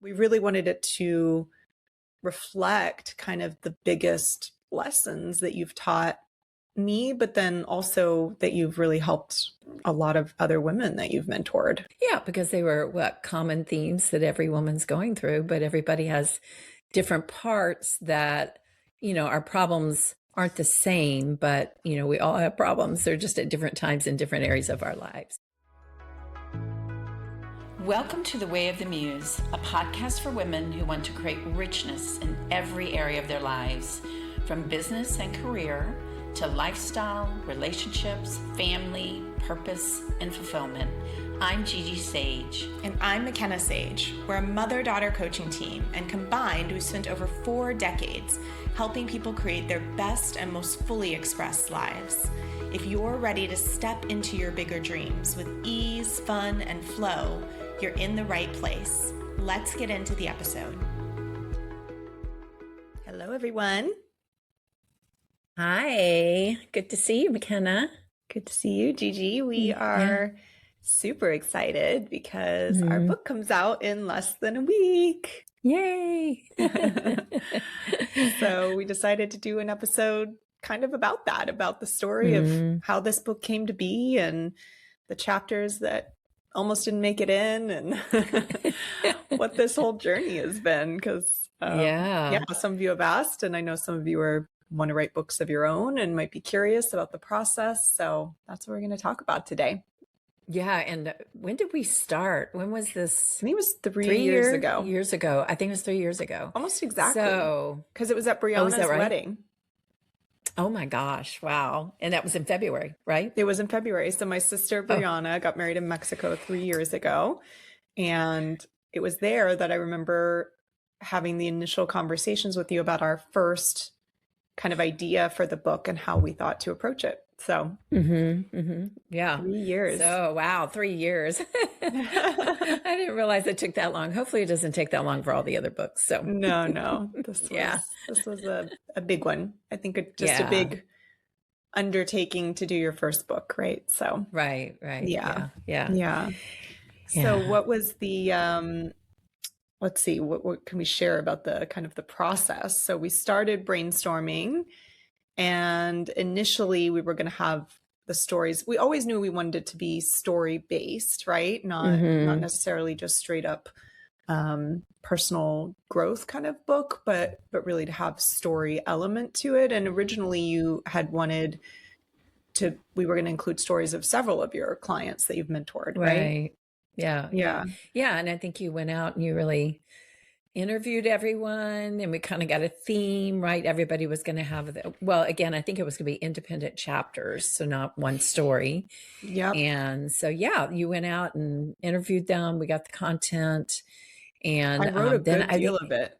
we really wanted it to reflect kind of the biggest lessons that you've taught me, but then also that you've really helped a lot of other women that you've mentored. Yeah, because they were common themes that every woman's going through, but everybody has different parts that, our problems aren't the same, but, we all have problems. They're just at different times in different areas of our lives. Welcome to The Way of the Muse, a podcast for women who want to create richness in every area of their lives, from business and career to lifestyle, relationships, family, purpose, and fulfillment. I'm Gigi Sage. And I'm McKenna Sage. We're a mother-daughter coaching team, and combined, we've spent over 4 decades helping people create their best and most fully expressed lives. If you're ready to step into your bigger dreams with ease, fun, and flow, you're in the right place. Let's get into the episode. Hello, everyone. Hi, good to see you, McKenna. Good to see you, Gigi. We are super excited because our book comes out in less than a week. Yay! So we decided to do an episode kind of about that, about the story of how this book came to be and the chapters that almost didn't make it in and what this whole journey has been. Because some of you have asked, and I know some of you want to write books of your own and might be curious about the process. So that's what we're going to talk about today. Yeah. And when did we start? When was this? I think it was 3 years ago. Years ago. I think it was 3 years ago. Almost exactly. So, because it was at Brianna's wedding. Oh my gosh. Wow. And that was in February, right? It was in February. So my sister Brianna got married in Mexico 3 years ago. And it was there that I remember having the initial conversations with you about our first kind of idea for the book and how we thought to approach it. So yeah. 3 years. So wow, 3 years. I didn't realize it took that long. Hopefully it doesn't take that long for all the other books. So no. This was a big one. I think a big undertaking to do your first book, right? So right. Yeah. So what was the let's see, what can we share about the kind of the process? So we started brainstorming, and initially we were going to have the stories. We always knew we wanted it to be story based, right? Not necessarily just straight up personal growth kind of book, but really to have story element to it. And originally you had wanted we were going to include stories of several of your clients that you've mentored, right? Yeah. And I think you went out and you really interviewed everyone, and we kind of got a theme, right? Everybody was going to have again, I think it was going to be independent chapters, so not one story. Yeah. And so, you went out and interviewed them. We got the content, and I wrote a good deal of it.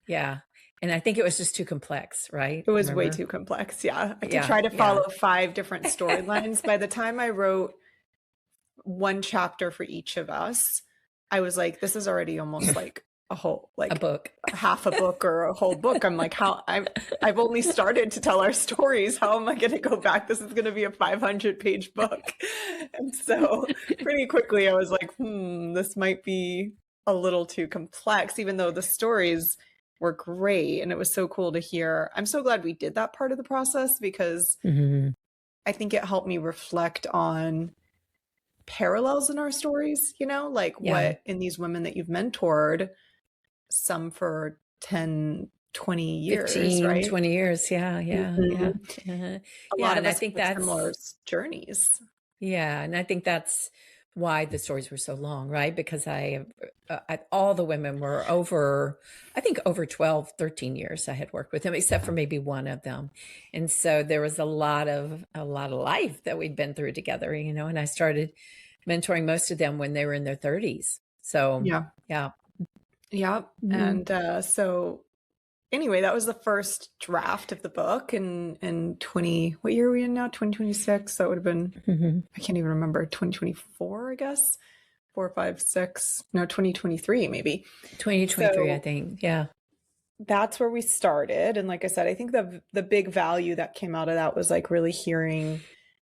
Yeah. And I think it was just too complex, right? It was way too complex. Yeah. I could try to follow 5 different storylines. By the time I wrote one chapter for each of us, I was like, this is already almost like a whole, like a book, half a book or a whole book. I'm like, I've only started to tell our stories. How am I going to go back? This is going to be a 500-page book. And so pretty quickly I was like, this might be a little too complex, even though the stories were great. And it was so cool to hear. I'm so glad we did that part of the process, because I think it helped me reflect on parallels in our stories, what in these women that you've mentored, some for 10, 20 years, 15, right? 20 years. Yeah. A lot of us, I think that's similar journeys. Yeah. And I think that's why the stories were so long, right? Because all the women were over 12, 13 years I had worked with them, except for maybe one of them. And so there was a lot of life that we'd been through together, and I started mentoring most of them when they were in their 30s. So yeah. And so anyway, that was the first draft of the book in what year are we in now? 2026. That would have been, I can't even remember, 2024, I guess. 4, 5, 6, no, 2023, maybe. 2023, I think. Yeah. That's where we started. And like I said, I think the big value that came out of that was like really hearing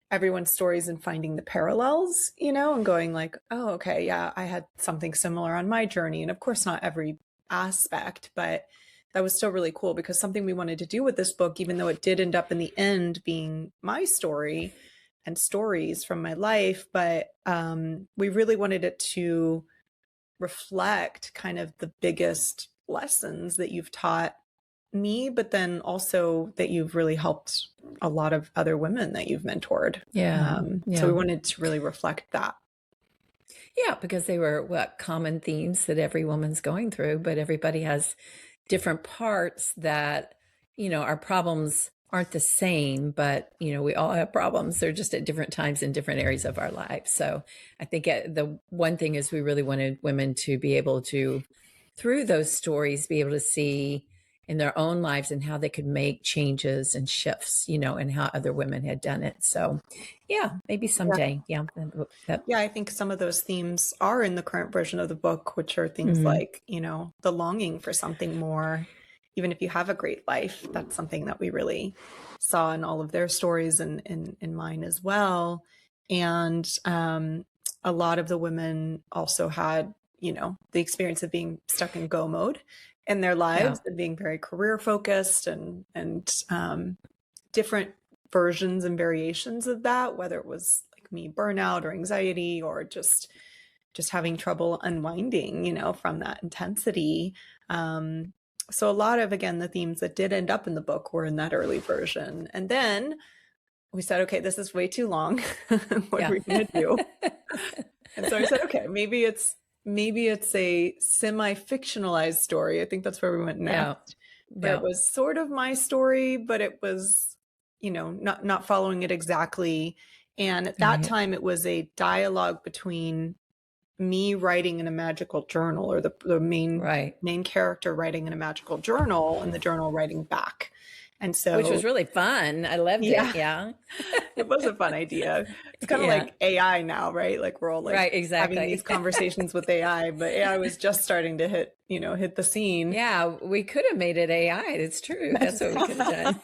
everyone's stories and finding the parallels, and going like, oh, okay, yeah, I had something similar on my journey. And of course, not every aspect, but that was still really cool because something we wanted to do with this book, even though it did end up in the end being my story and stories from my life, but we really wanted it to reflect kind of the biggest lessons that you've taught me, but then also that you've really helped a lot of other women that you've mentored. So we wanted to really reflect that. Yeah, because they were common themes that every woman's going through, but everybody has different parts that, our problems aren't the same, but, we all have problems. They're just at different times in different areas of our lives. So I think the one thing is we really wanted women to be able to, through those stories, be able to see in their own lives and how they could make changes and shifts, and how other women had done it. So yeah, maybe someday. Yeah. I think some of those themes are in the current version of the book, which are things like, the longing for something more, even if you have a great life. That's something that we really saw in all of their stories and in mine as well. And a lot of the women also had, the experience of being stuck in go mode in their lives and being very career focused and different versions and variations of that, whether it was like me, burnout or anxiety, or just having trouble unwinding, from that intensity. So a lot of, again, the themes that did end up in the book were in that early version. And then we said, okay, this is way too long. What are we going to do? And so I said, okay, maybe it's a semi-fictionalized story. I think that's where we went next. But it was sort of my story, but it was, not following it exactly. And at that time, it was a dialogue between me writing in a magical journal, or the main character writing in a magical journal, and the journal writing back. And so, which was really fun. I loved it. Yeah. It was a fun idea. It's kind of like AI now, right? Like we're all like having these conversations with AI, but AI was just starting to hit the scene. Yeah. We could have made it AI. It's true. That's what we could have done.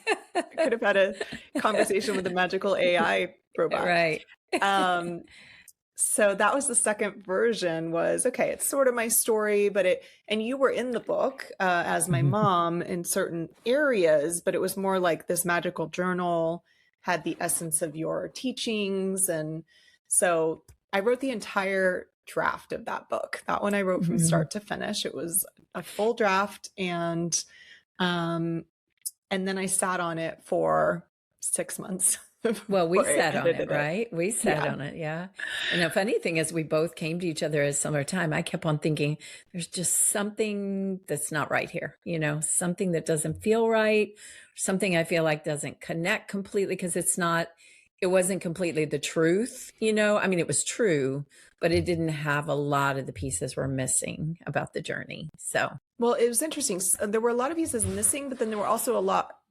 Could have had a conversation with a magical AI robot. Right. So that was the second version. Was okay, it's sort of my story, but and you were in the book as my mom in certain areas, but it was more like this magical journal had the essence of your teachings. And so I wrote the entire draft of that book. That one I wrote from start to finish. It was a full draft. And then I sat on it for 6 months. Well, we sat on it, right? We sat on it. Yeah. And the funny thing is we both came to each other at a similar time. I kept on thinking there's just something that's not right here, something that doesn't feel right, something I feel like doesn't connect completely, because it wasn't completely the truth, I mean, it was true, but it didn't have a lot of the pieces were missing about the journey. So, well, it was interesting. There were a lot of pieces missing, but then there were also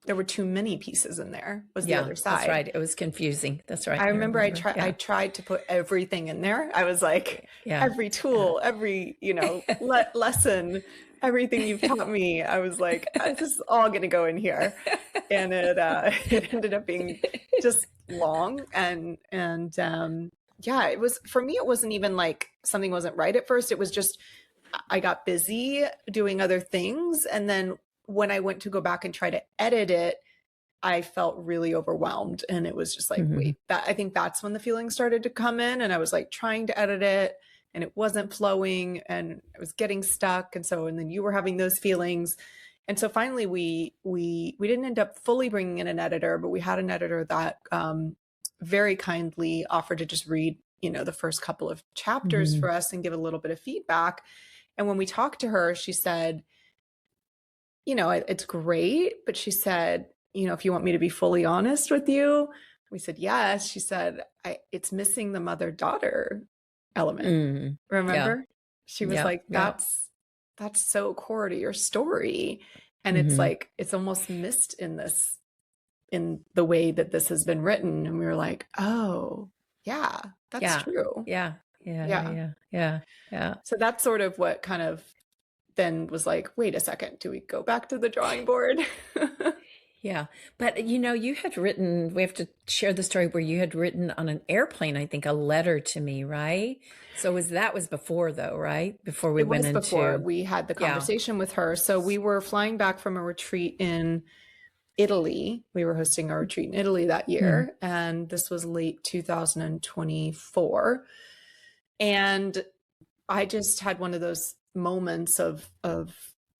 there were too many pieces in there, was the other side. That's right. It was confusing. That's right. I remember. I tried to put everything in there. I was like, every tool, every, lesson, everything you've taught me. I was like, this is all going to go in here. And it ended up being just long. And it was, for me, it wasn't even like something wasn't right at first. It was just, I got busy doing other things. And then when I went to go back and try to edit it, I felt really overwhelmed. And it was just like, wait, I think that's when the feelings started to come in. And I was like trying to edit it and it wasn't flowing and I was getting stuck. And then you were having those feelings. And so finally we didn't end up fully bringing in an editor, but we had an editor that very kindly offered to just read, the first couple of chapters for us and give a little bit of feedback. And when we talked to her, she said, it's great, but she said, if you want me to be fully honest with you, we said, yes. She said, it's missing the mother-daughter element. Remember? She was like, that's so core to your story. And it's like, it's almost missed in the way that this has been written. And we were like, oh yeah, that's true. Yeah. So that's sort of what kind of then was like, wait a second, do we go back to the drawing board? Yeah. But you had written, we have to share the story where you had written on an airplane, I think, a letter to me, right? So that was before though, right? Before we It went was before into, we had the yeah. conversation with her. So we were flying back from a retreat in Italy. We were hosting a retreat in Italy that Mm. year, and this was late 2024. And I just had one of those moments of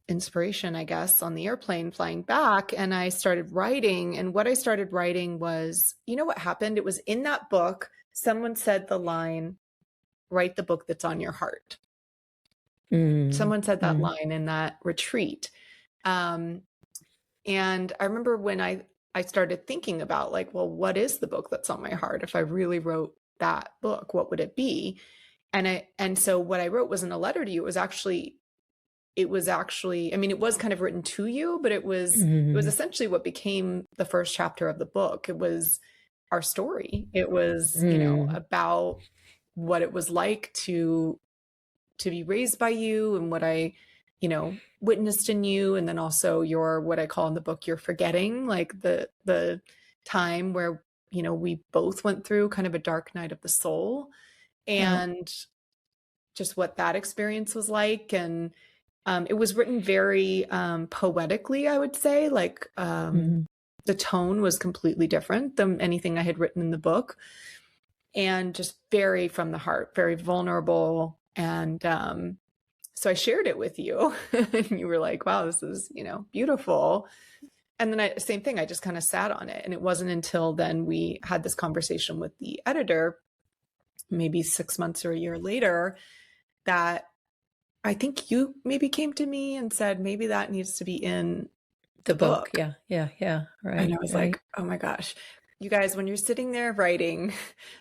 inspiration, I guess, on the airplane flying back, and I started writing. And what I started writing was, you know what happened? It was in that book, someone said the line, "Write the book that's on your heart." Mm. Someone said that line in that retreat. And I remember when I started thinking about like, well, what is the book that's on my heart? If I really wrote that book, what would it be? And so what I wrote wasn't a letter to you. It was actually, I mean, it was kind of written to you, but it was essentially what became the first chapter of the book. It was our story. It was, about what it was like to be raised by you and what I, witnessed in you. And then also your, what I call in the book, you're forgetting, like the time where, we both went through kind of a dark night of the soul, and just what that experience was like. And it was written very poetically, I would say, like the tone was completely different than anything I had written in the book, and just very from the heart, very vulnerable. And so I shared it with you and you were like, wow, this is, beautiful. And then same thing, I just kind of sat on it. And it wasn't until then we had this conversation with the editor, maybe 6 months or a year later, that I think you maybe came to me and said, maybe that needs to be in the book. Yeah. Right. And I was like, oh my gosh, you guys, when you're sitting there writing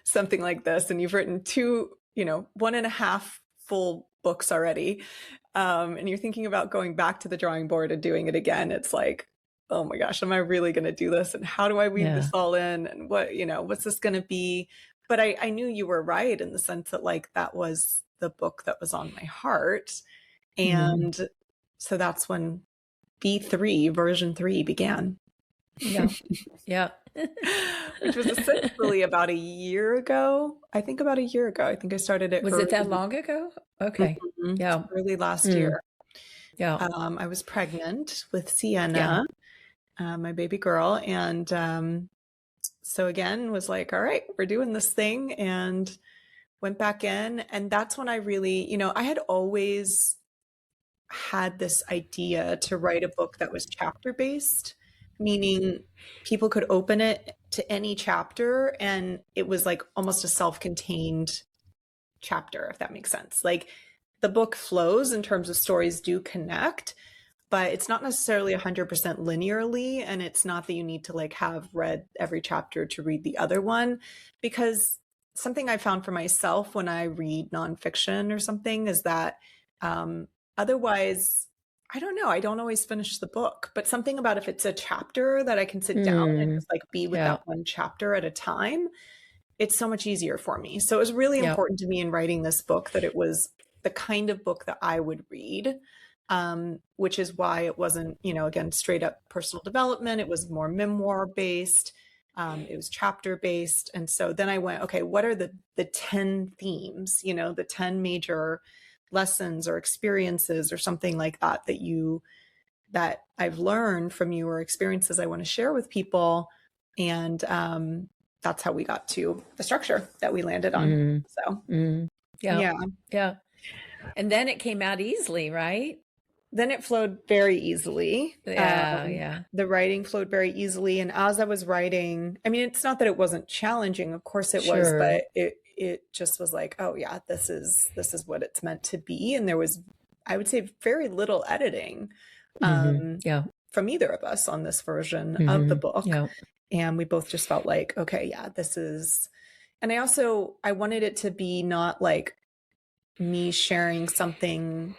something like this and you've written 1.5 full books already, and you're thinking about going back to the drawing board and doing it again, it's like, oh my gosh, am I really going to do this? And how do I weave this all in? And what's this going to be? But I knew you were right in the sense that like, that was the book that was on my heart. And so that's when V3 version 3 began. Yeah. Which was essentially about a year ago. I think about a year ago. I think I started it. Was it that long ago? Okay. Yeah. Early last year. Yeah. I was pregnant with Sienna, my baby girl. And so again, was like, all right, we're doing this thing, and went back in. And that's when I really, I had always had this idea to write a book that was chapter based, meaning people could open it to any chapter and it was like almost a self-contained chapter, if that makes sense. Like the book flows in terms of stories do connect, but it's not necessarily 100% linearly. And it's not that you need to like have read every chapter to read the other one, because something I found for myself when I read nonfiction or something is that otherwise, I don't know, I don't always finish the book, but something about if it's a chapter that I can sit down and just like be with that one chapter at a time, it's so much easier for me. So it was really important to me in writing this book that it was the kind of book that I would read, which is why it wasn't, again, straight up personal development. It was more memoir based. It was chapter based. And so then I went, okay, what are the 10 themes, the 10 major lessons or experiences or something like that that I've learned from you, or experiences I want to share with people. And that's how we got to the structure that we landed on. So yeah. And then it came out easily, right? Then it flowed very easily. The writing flowed very easily. And as I was writing, I mean, it's not that it wasn't challenging, of course it was, but it just was like, oh yeah, this is what it's meant to be. And there was, I would say, very little editing from either of us on this version of the book. And we both just felt like, okay, yeah, this is, and I wanted it to be not like me sharing something.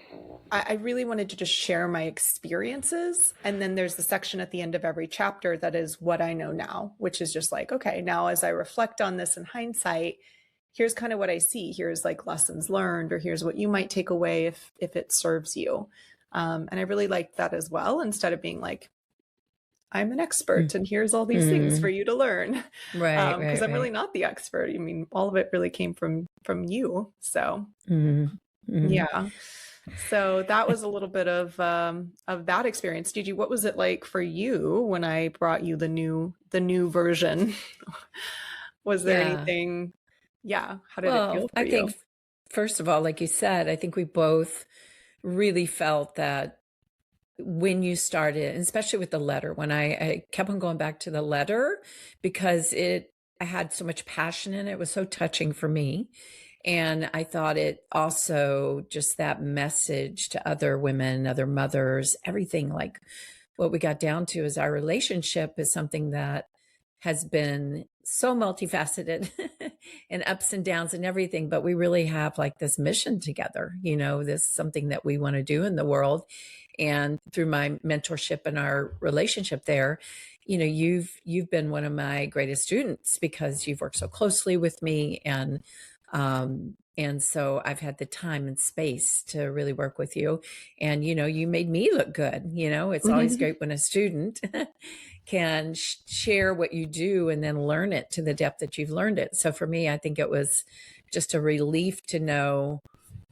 I really wanted to just share my experiences. And then there's the section at the end of every chapter that is what I know now, which is just like, okay, now as I reflect on this in hindsight, here's kind of what I see. Here's like lessons learned, or here's what you might take away if it serves you. And I really liked that as well, instead of being like I'm an expert and here's all these things for you to learn. Right, Because I'm really right. not the expert. I mean, all of it really came from you. So Mm, mm. yeah. So that was a little bit of that experience. Gigi, what was it like for you when I brought you the new version? Was there Yeah. anything, yeah, how did it Well, feel for I you? think, first of all, like you said, I think we both really felt that when you started, and especially with the letter, when I kept on going back to the letter because I had so much passion in it. It was so touching for me. And I thought it also just that message to other women, other mothers, everything, like what we got down to is our relationship is something that has been so multifaceted and ups and downs and everything, but we really have like this mission together, this something that we want to do in the world. And through my mentorship and our relationship there, you've been one of my greatest students because you've worked so closely with me, and so I've had the time and space to really work with you. And, you made me look good. It's always great when a student can share what you do and then learn it to the depth that you've learned it. So for me, I think it was just a relief to know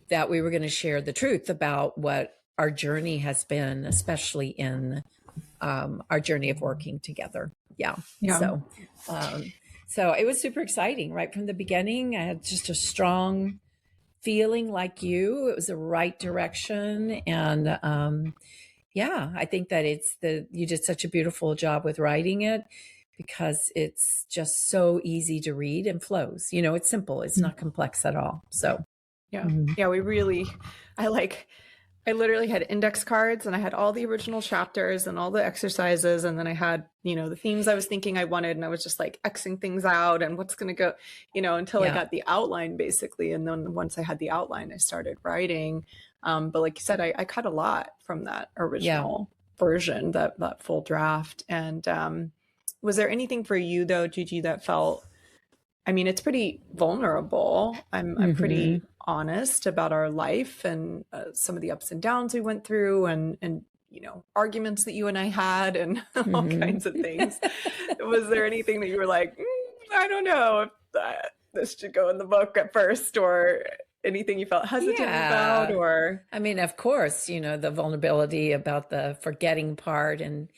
that we were going to share the truth about what our journey has been, especially in our journey of working together. Yeah. Yeah. So it was super exciting right from the beginning. I had just a strong feeling like you. It was the right direction. And I think that you did such a beautiful job with writing it because it's just so easy to read and flows. It's simple. It's not complex at all. So Yeah. Yeah, I literally had index cards and I had all the original chapters and all the exercises. And then I had, the themes I was thinking I wanted. And I was just like Xing things out and what's going to go, until I got the outline basically. And then once I had the outline, I started writing. But like you said, I cut a lot from that original version, that full draft. And was there anything for you though, Gigi, that felt, I mean, it's pretty vulnerable. I'm pretty honest about our life and some of the ups and downs we went through and arguments that you and I had and all kinds of things. Was there anything that you were like, I don't know if this should go in the book at first, or anything you felt hesitant about? Or I mean, of course, the vulnerability about the forgetting part and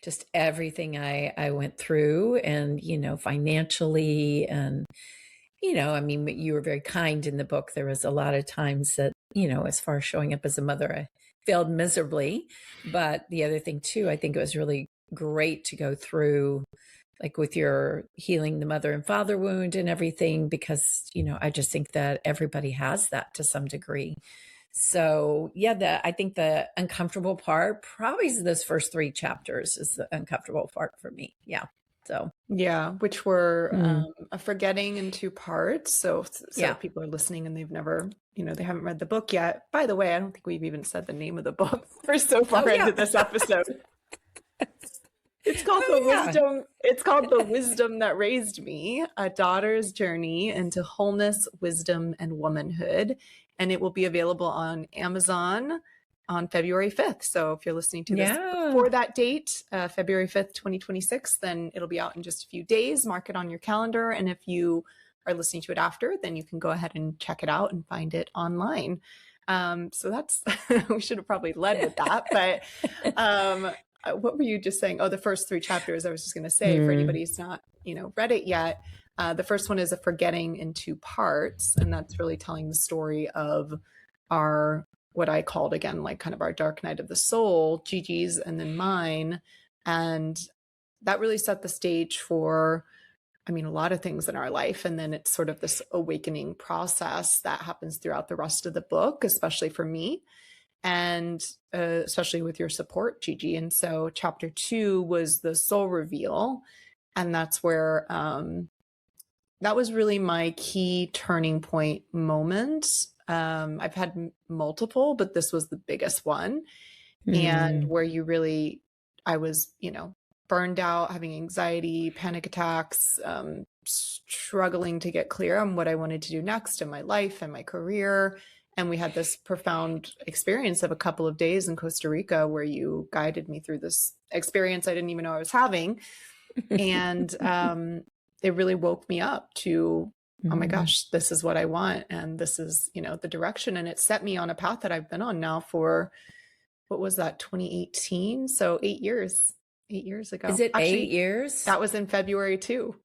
just everything I went through and, financially and, I mean, you were very kind in the book. There was a lot of times that, as far as showing up as a mother, I failed miserably. But the other thing too, I think it was really great to go through like with your healing the mother and father wound and everything, because, I just think that everybody has that to some degree. So yeah, I think the uncomfortable part probably is those first 3 chapters is the uncomfortable part for me. Yeah. So yeah, which were a forgetting in 2 parts. So if people are listening and they've never, they haven't read the book yet. By the way, I don't think we've even said the name of the book. We're so far into this episode. It's called Wisdom. It's called The Wisdom That Raised Me: A Daughter's Journey into Wholeness, Wisdom, and Womanhood. And it will be available on Amazon on February 5th. So if you're listening to this before that date, February 5th, 2026, then it'll be out in just a few days. Mark it on your calendar. And if you are listening to it after, then you can go ahead and check it out and find it online. So that's, we should have probably led with that, but what were you just saying? Oh, the first 3 chapters, I was just going to say for anybody who's not, read it yet. The first one is a forgetting in 2 parts. And that's really telling the story of what I called again, like kind of our dark night of the soul, Gigi's and then mine. And that really set the stage for, I mean, a lot of things in our life. And then it's sort of this awakening process that happens throughout the rest of the book, especially for me. And especially with your support, Gigi. And so chapter 2 was the soul reveal. And that's where that was really my key turning point moment. I've had multiple, but this was the biggest one. And where I was, burned out, having anxiety, panic attacks, struggling to get clear on what I wanted to do next in my life and my career. And we had this profound experience of a couple of days in Costa Rica where you guided me through this experience I didn't even know I was having. And it really woke me up to, oh my gosh, this is what I want. And this is, the direction. And it set me on a path that I've been on now for, what was that, 2018? So 8 years ago. Is it Actually, 8 years? That was in February too.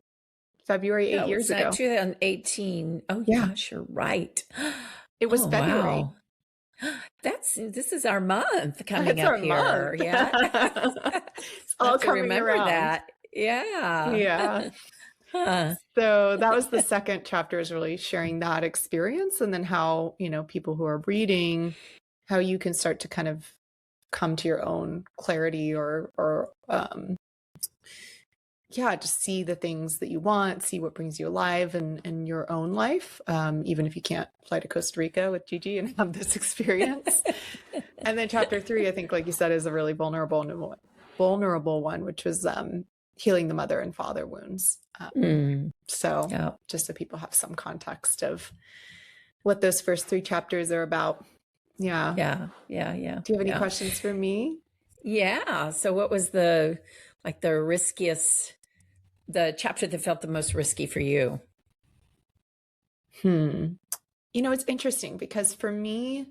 February, 8 years ago. 2018. Oh Yeah. gosh, you're right. It was February. Wow. This is our month coming It's up our here. month. Yeah. It's all coming remember around. that. Yeah. Yeah. Huh. So that was the second chapter, is really sharing that experience, and then how, people who are reading, how you can start to kind of come to your own clarity or just see the things that you want, see what brings you alive in your own life, even if you can't fly to Costa Rica with Gigi and have this experience. And then chapter 3, I think, like you said, is a really vulnerable one, which was healing the mother and father wounds. So just so people have some context of what those first 3 chapters are about. Yeah. Yeah. Do you have any questions for me? Yeah. So what was the riskiest, the chapter that felt the most risky for you? It's interesting because for me,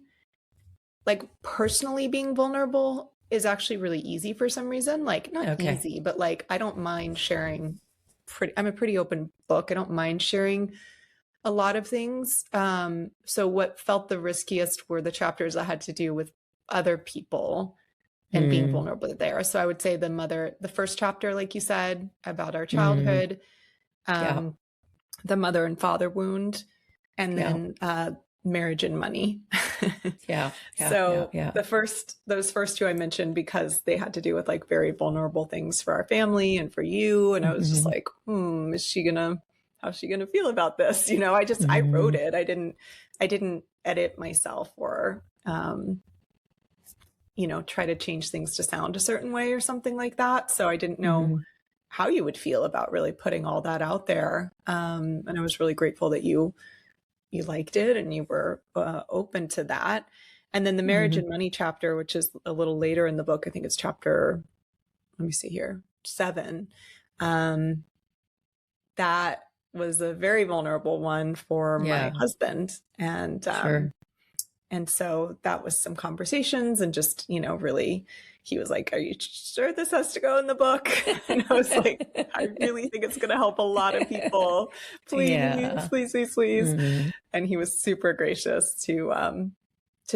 like personally being vulnerable is actually really easy for some reason. Like not easy, but like I don't mind sharing. I'm a pretty open book. I don't mind sharing a lot of things. So what felt the riskiest were the chapters that had to do with other people and being vulnerable there. So I would say the first chapter, like you said, about our childhood, the mother and father wound, and then marriage and money. Those first 2 I mentioned because they had to do with like very vulnerable things for our family and for you. And I was just like, how's she gonna feel about this? I wrote it. I didn't edit myself or, try to change things to sound a certain way or something like that. So I didn't know how you would feel about really putting all that out there. And I was really grateful that you liked it and you were open to that. And then the marriage and money chapter, which is a little later in the book, I think it's chapter, let me see here, 7. That was a very vulnerable one for my husband. And, and so that was some conversations and just, really, he was like, are you sure this has to go in the book? And I was like, I really think it's going to help a lot of people. Please. And he was super gracious to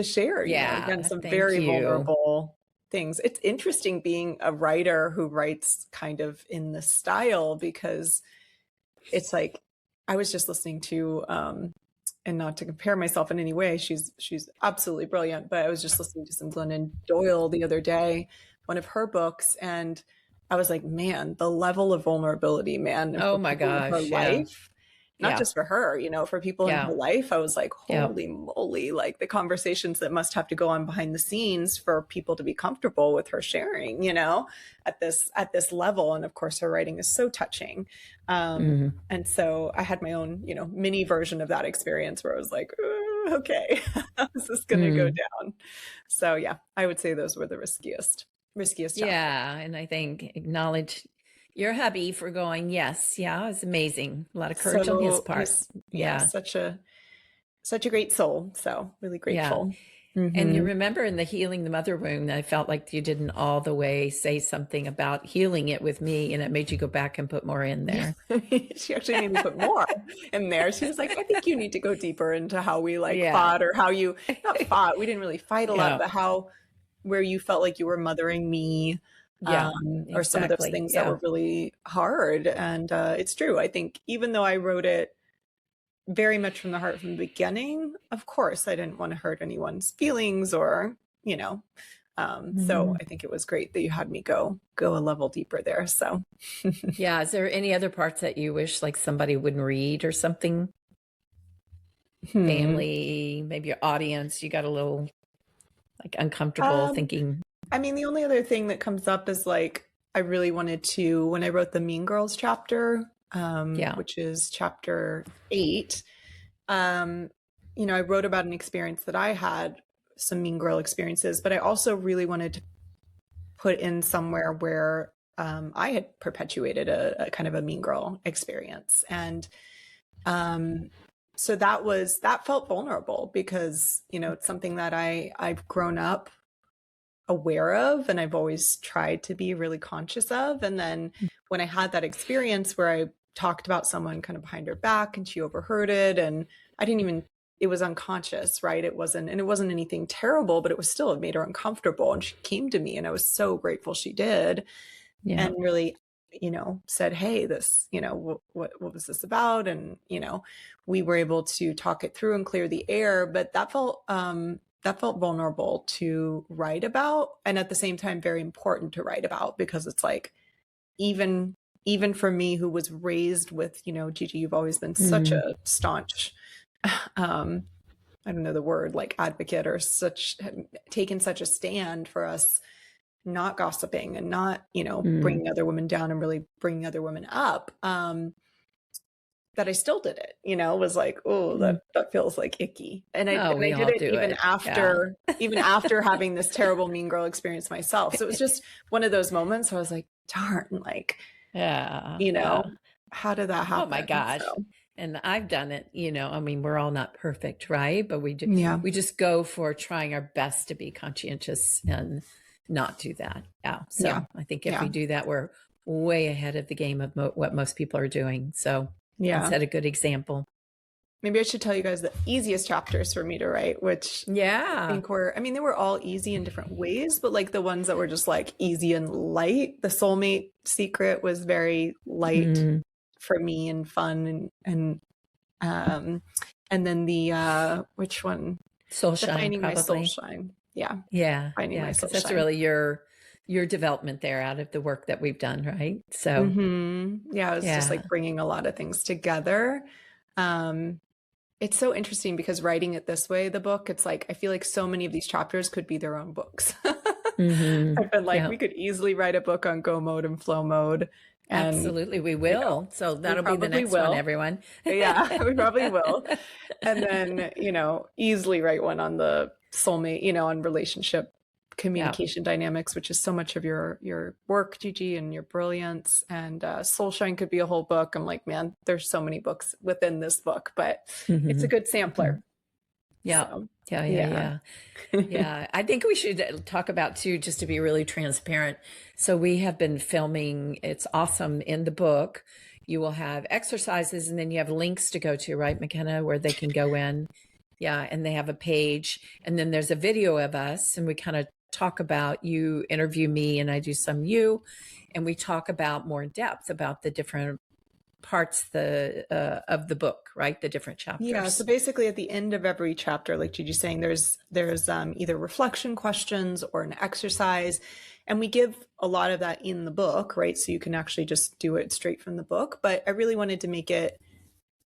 share, again, some very vulnerable things. It's interesting being a writer who writes kind of in this style, because it's like, I was just listening to, and not to compare myself in any way, she's absolutely brilliant, but I was just listening to some Glennon Doyle the other day, one of her books, and I was like, man, the level of vulnerability, man. Oh my gosh. Her life, not just for her, for people in her life. I was like, holy moly, like the conversations that must have to go on behind the scenes for people to be comfortable with her sharing, at this level. And of course, her writing is so touching. And so I had my own, mini version of that experience where I was like, okay, how's this going to go down? So yeah, I would say those were the riskiest chapters. Yeah. And I think acknowledge your hubby for going, yes. Yeah. It's amazing. A lot of courage on his part. Such a great soul. So really grateful. And you remember in the healing the mother wound, I felt like you didn't all the way say something about healing it with me, and it made you go back and put more in there. She actually made me put more in there. She was like, I think you need to go deeper into how we fought, or how you not fought. We didn't really fight a lot, but where you felt like you were mothering me. Or some of those things that were really hard. And it's true. I think even though I wrote it very much from the heart from the beginning, of course, I didn't want to hurt anyone's feelings or, so I think it was great that you had me go a level deeper there. So is there any other parts that you wish like somebody wouldn't read or something? Family, maybe your audience, you got a little like uncomfortable thinking. I mean, the only other thing that comes up is like, I really wanted to, when I wrote the Mean Girls chapter, which is chapter 8, I wrote about an experience that I had, some mean girl experiences, but I also really wanted to put in somewhere where I had perpetuated a kind of a mean girl experience. And so that felt vulnerable because, it's something that I've grown up aware of and I've always tried to be really conscious of. And then when I had that experience where I talked about someone kind of behind her back and she overheard it, and it was unconscious, right? It wasn't anything terrible, but it made her uncomfortable. And she came to me and I was so grateful she did. Yeah. And really, said, hey, this, what was this about? And, we were able to talk it through and clear the air, but that felt vulnerable to write about. And at the same time, very important to write about, because it's like, even for me, who was raised with, Gigi, you've always been such a staunch, I don't know the word, like advocate, or taken such a stand for us not gossiping and not, bringing other women down and really bringing other women up, that I still did it, was like, oh, that feels like icky. And I did it even after, even after having this terrible mean girl experience myself. So it was just one of those moments where I was like, darn, like, how did that happen? Oh my gosh. So. And I've done it, we're all not perfect, right? But we just go for trying our best to be conscientious and not do that. Yeah. So I think if we do that, we're way ahead of the game of what most people are doing. So set a good example. Maybe I should tell you guys the easiest chapters for me to write, which I think they were all easy in different ways, but like the ones that were just like easy and light, the soulmate secret was very light for me and fun, and then the which one? Soul Shine, Finding probably. My Soul Shine. Yeah. Finding My Soul Shine. That's really your development there out of the work that we've done, right? So it was just like bringing a lot of things together. It's so interesting because writing it this way, the book, it's like I feel like so many of these chapters could be their own books. I've been like, we could easily write a book on go mode and flow mode. And, absolutely, we will. So that'll be the next one, everyone. Yeah, we probably will. And then, easily write one on the soulmate, on relationship communication dynamics, which is so much of your work, Gigi, and your brilliance. And Soul Shine could be a whole book. I'm like, man, there's so many books within this book, but it's a good sampler. Yeah. So, yeah. I think we should talk about too, just to be really transparent. So we have been filming. It's awesome. In the book, you will have exercises and then you have links to go to, right, McKenna, where they can go in. Yeah. And they have a page, and then there's a video of us, and we kind of talk about, you interview me and I do some you, and we talk about more in depth about the different parts of the book, right? The different chapters. Yeah. So basically at the end of every chapter, like Gigi's saying, there's either reflection questions or an exercise, and we give a lot of that in the book, right? So you can actually just do it straight from the book. But I really wanted to make it,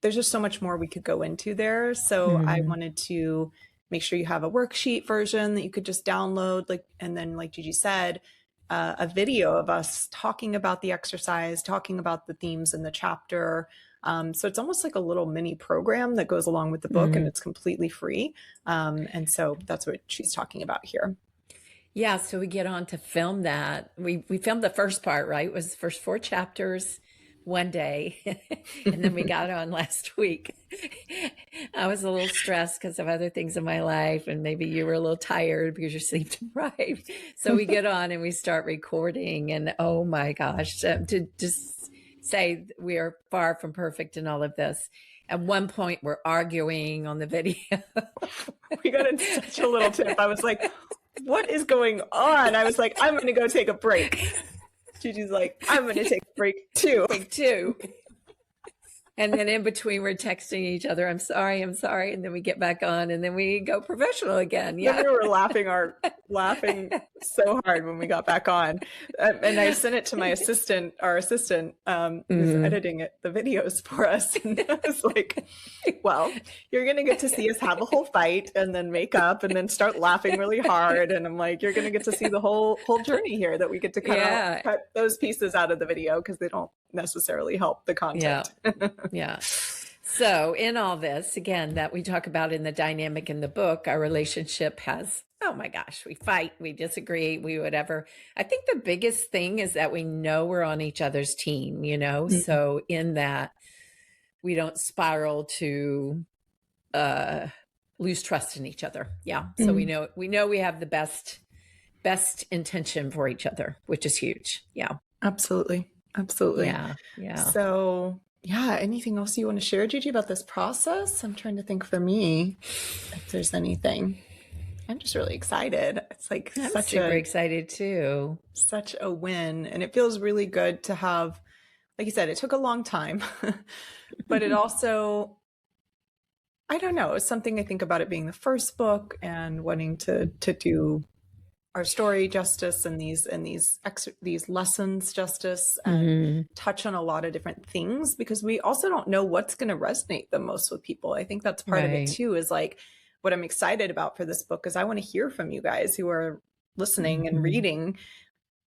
there's just so much more we could go into there. So I wanted to make sure you have a worksheet version that you could just download, and then like Gigi said, a video of us talking about the exercise, talking about the themes in the chapter. So it's almost like a little mini program that goes along with the book, and it's completely free. And so that's what she's talking about here. Yeah. So we get on to film that. We filmed the first part, right? It was the first 4 chapters one day. And then we got on last week. I was a little stressed because of other things in my life, and maybe you were a little tired because you're sleep deprived. So we get on and we start recording, and oh my gosh, to just say we are far from perfect in all of this. At one point we're arguing on the video. We got in such a little tip. I was like, what is going on? I was like, I'm going to go take a break. Gigi's like, I'm going to take a break too. And then in between, we're texting each other, I'm sorry. And then we get back on, and then we go professional again. Yeah. Then we were laughing so hard when we got back on. And I sent it to our assistant, who's editing the videos for us. And I was like, well, you're going to get to see us have a whole fight and then make up and then start laughing really hard. And I'm like, you're going to get to see the whole journey here, that we get to cut those pieces out of the video because they don't necessarily help the content. Yeah. So in all this, again, that we talk about in the dynamic in the book, our relationship has, oh my gosh, we fight, we disagree, we whatever. I think the biggest thing is that we know we're on each other's team, you know? Mhm. So in that, we don't spiral to lose trust in each other. Yeah. So we know we have the best intention for each other, which is huge. Yeah. Absolutely. Absolutely. Yeah. Yeah. So yeah, anything else you want to share, Gigi, about this process? I'm trying to think for me if there's anything. I'm just really excited. It's like I'm super excited too. Such a win. And it feels really good to have, like you said, it took a long time, but it also, I don't know, it's something I think about it being the first book and wanting to do our story justice and these lessons justice and touch on a lot of different things, because we also don't know what's going to resonate the most with people. I think that's part of it too, is like what I'm excited about for this book is I want to hear from you guys who are listening and reading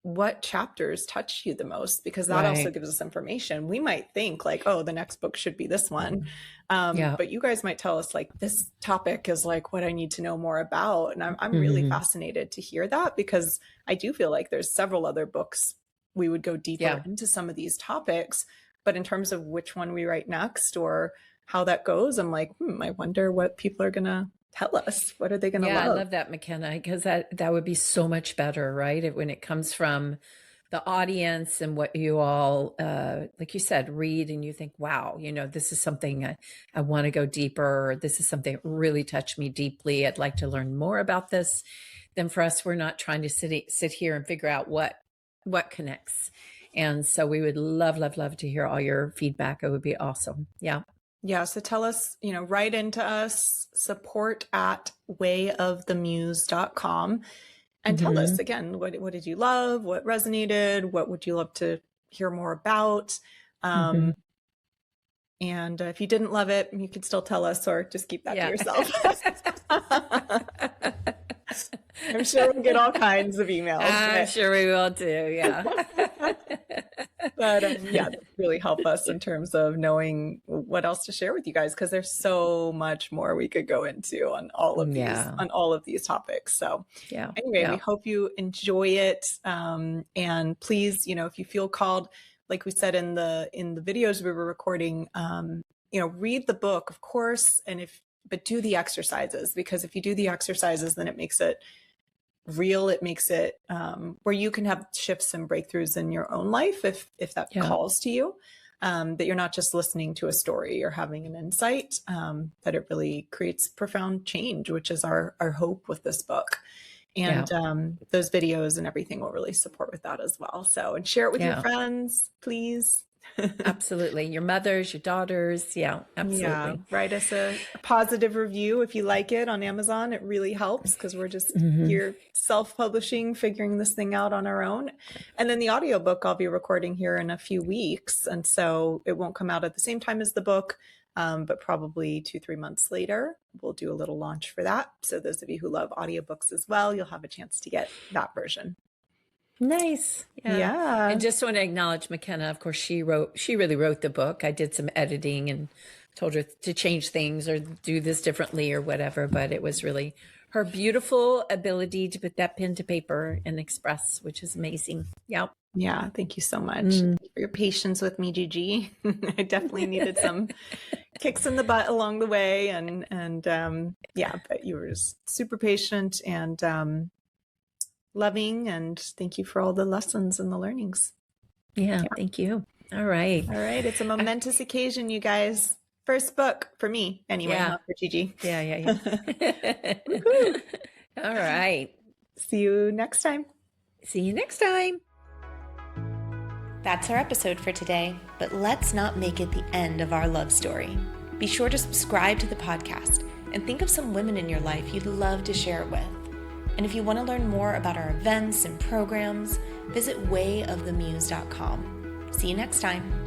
what chapters touch you the most, because that also gives us information. We might think like, oh, the next book should be this one. But you guys might tell us like, this topic is like what I need to know more about. And I'm really fascinated to hear that, because I do feel like there's several other books we would go deeper into some of these topics. But in terms of which one we write next or how that goes, I'm like, I wonder what people are going to tell us. What are they going to love? I love that, McKenna, because that would be so much better, right? When it comes from the audience and what you all, like you said, read and you think, wow, you know, this is something I want to go deeper. Or this is something that really touched me deeply. I'd like to learn more about this. Then for us, we're not trying to sit here and figure out what connects. And so we would love to hear all your feedback. It would be awesome. Yeah. Yeah. So tell us, write into us, support@wayofthemuse.com, and tell us again, what did you love? What resonated? What would you love to hear more about? And if you didn't love it, you could still tell us, or just keep that to yourself. I'm sure we'll get all kinds of emails. I'm sure we will too. Yeah. But that really help us in terms of knowing what else to share with you guys, because there's so much more we could go into on all of these topics. So anyway, we hope you enjoy it. And please, if you feel called, like we said in the videos we were recording, read the book, of course, but do the exercises, because if you do the exercises, then it makes it real. It makes it where you can have shifts and breakthroughs in your own life if that calls to you, that you're not just listening to a story or having an insight, that it really creates profound change, which is our hope with this book. And those videos and everything will really support with that as well. So, and share it with your friends, please. Absolutely. Your mothers, your daughters. Yeah, absolutely. Yeah. Write us a positive review if you like it on Amazon. It really helps, because we're just here self-publishing, figuring this thing out on our own. And then the audiobook I'll be recording here in a few weeks. And so it won't come out at the same time as the book, but probably 2-3 months later. We'll do a little launch for that. So those of you who love audiobooks as well, you'll have a chance to get that version. Nice. Yeah. And just want to acknowledge McKenna. Of course, she really wrote the book. I did some editing and told her to change things or do this differently or whatever, but it was really her beautiful ability to put that pen to paper and express, which is amazing. Yeah. Yeah. Thank you so much for your patience with me, Gigi. I definitely needed some kicks in the butt along the way. But you were just super patient and, loving, and thank you for all the lessons and the learnings. Yeah, thank you. All right. It's a momentous occasion, you guys. First book for me, anyway, not for Gigi. Yeah. All right. See you next time. That's our episode for today, but let's not make it the end of our love story. Be sure to subscribe to the podcast and think of some women in your life you'd love to share it with. And if you want to learn more about our events and programs, visit wayofthemuse.com. See you next time.